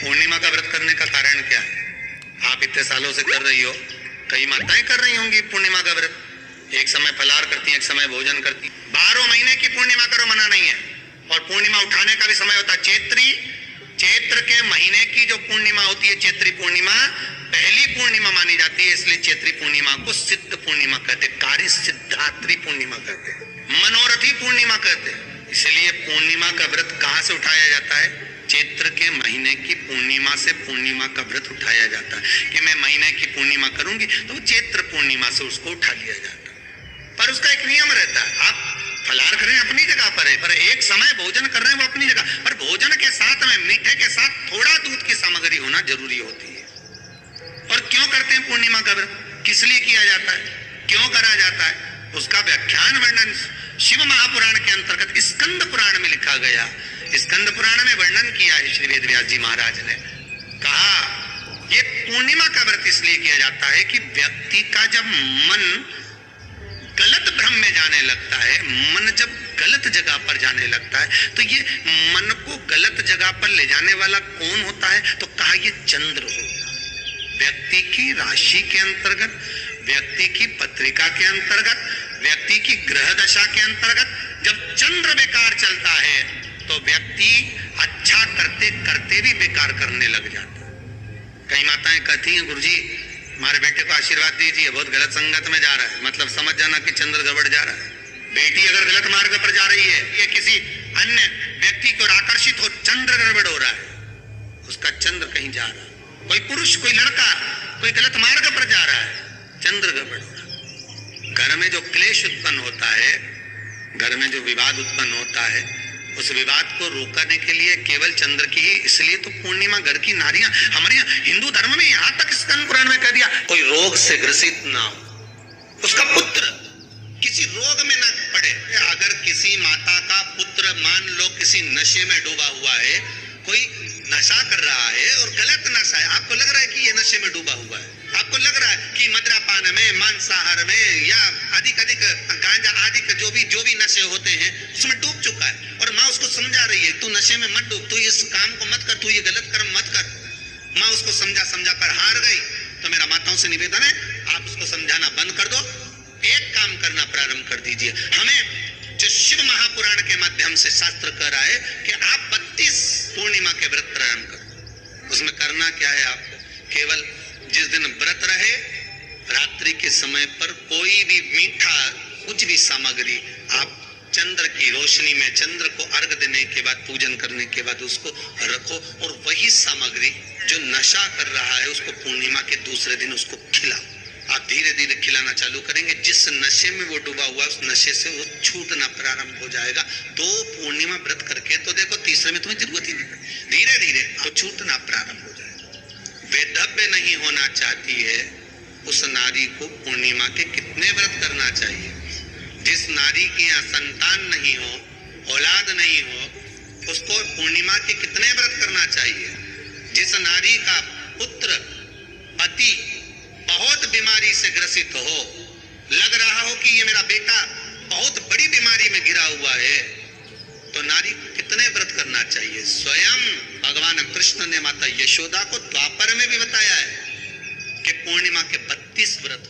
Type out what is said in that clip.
पूर्णिमा का व्रत करने का कारण क्या है? आप इतने सालों से कर रही हो, कई माताएं कर रही होंगी पूर्णिमा का व्रत, एक समय फलाहार करती हैं, एक समय भोजन करती हैं। 12 महीने की पूर्णिमा करो, मना नहीं है। और पूर्णिमा उठाने का भी समय होता है। चैत्र के महीने की जो पूर्णिमा होती है, चैत्री पूर्णिमा पहली पूर्णिमा मानी जाती है, इसलिए चैत्री पूर्णिमा को सिद्ध पूर्णिमा कहते, कार्य सिद्धात्री पूर्णिमा कहते, मनोरथी पूर्णिमा कहते। इसलिए पूर्णिमा का व्रत कहां से उठाया जाता है? चैत्र के महीने की पूर्णिमा से पूर्णिमा का व्रत उठाया जाता है कि मैं महीने की पूर्णिमा करूंगी, तो चैत्र पूर्णिमा से उसको उठा लिया जाता है। पर उसका एक नियम रहता है, आप फलाहार कर रहे हैं अपनी जगह पर है, पर एक समय भोजन कर रहे हैं वो अपनी जगह पर, भोजन के साथ में मीठे के साथ थोड़ा दूध की सामग्री होना जरूरी होती है। और क्यों करते हैं पूर्णिमा का व्रत, किस लिए किया जाता है, क्यों करा जाता है, उसका व्याख्यान वर्णन शिव महापुराण के अंतर्गत स्कंद पुराण में लिखा गया। स्कंद पुराण में वर्णन किया है श्री वेदव्यास जी महाराज ने, कहा ये पूर्णिमा का व्रत इसलिए किया जाता है कि व्यक्ति का जब मन गलत भ्रम में जाने लगता है, मन जब गलत जगह पर जाने लगता है, तो ये मन को गलत जगह पर ले जाने वाला कौन होता है? तो कहा ये चंद्र होगा। व्यक्ति की राशि के अंतर्गत, व्यक्ति की पत्रिका के अंतर्गत, व्यक्ति की ग्रह दशा के अंतर्गत जब चंद्र बेकार चलता है तो व्यक्ति अच्छा करते करते भी बेकार करने लग जाता है। कई माताएं कहती हैं, गुरुजी हमारे बेटे को आशीर्वाद दीजिए, बहुत गलत संगत में जा रहा है, मतलब समझ जाना कि चंद्र गड़बड़ जा रहा है। बेटी अगर गलत मार्ग पर जा रही है, ये किसी अन्य व्यक्ति की ओर आकर्षित हो, चंद्र गड़बड़ हो रहा है, उसका चंद्र कहीं जा रहा है। कोई पुरुष, कोई लड़का, कोई गलत मार्ग पर जा रहा है, चंद्र गड़बड़ हो रहा है। घर में जो क्लेश उत्पन्न होता है, घर में जो विवाद उत्पन्न होता है, उस विवाद को रोकने के लिए केवल चंद्र की ही, इसलिए तो पूर्णिमा घर की नारियां, हमारे हिंदू धर्म में यहाँ तक स्कंद पुराण में कह दिया, कोई रोग से ग्रसित ना हो, उसका पुत्र किसी रोग में ना पड़े। अगर किसी माता का पुत्र मान लो किसी नशे में डूबा हुआ है, कोई नशा कर रहा है और गलत नशा है, आपको लग रहा है कि ये नशे में डूबा हुआ है, आपको लग रहा है कि मद्यपान में, मांसाहार में या अधिक गांजा आदि का जो भी नशे होते हैं उसमें डूब चुका है, और माँ उसको समझा रही है, तू नशे में मत डूब, तू इस काम को मत कर, तू ये गलत कर्म मत कर। माँ उसको समझा कर हार गई। तो मेरा माताओं से निवेदन है, आप उसको समझाना बंद कर दो, एक काम करना प्रारंभ कर दीजिए। हमें जो शिव महापुराण के माध्यम से शास्त्र कह रहा है कि आप 32 पूर्णिमा के व्रत प्रारंभ करो। उसमें करना क्या है? आपको केवल जिस दिन व्रत रहे, रात्रि के समय पर कोई भी मीठा कुछ भी सामग्री आप चंद्र की रोशनी में, चंद्र को अर्घ देने के बाद, पूजन करने के बाद उसको रखो, और वही सामग्री जो नशा कर रहा है उसको पूर्णिमा के दूसरे दिन उसको खिलाओ। आप धीरे धीरे खिलाना चालू करेंगे, जिस नशे में वो डूबा हुआ उस नशे से वो छूटना प्रारंभ हो जाएगा। 2 पूर्णिमा व्रत करके तो देखो, तीसरे में तुम्हें जरूरत ही नहीं, धीरे धीरे वो छूटना प्रारंभ हो जाएगा। वैधव्य नहीं होना चाहती है उस नारी को पूर्णिमा के कितने व्रत करना चाहिए? जिस नारी के यहाँ संतान नहीं हो, औलाद नहीं हो, उसको पूर्णिमा के कितने व्रत करना चाहिए? जिस नारी का पुत्र, पति बहुत बीमारी से ग्रसित हो, लग रहा हो कि ये मेरा बेटा बहुत बड़ी बीमारी में गिरा हुआ है, तो नारी को कितने व्रत करना चाहिए? स्वयं भगवान कृष्ण ने माता यशोदा को द्वापर में भी बताया है कि पूर्णिमा के 32 व्रत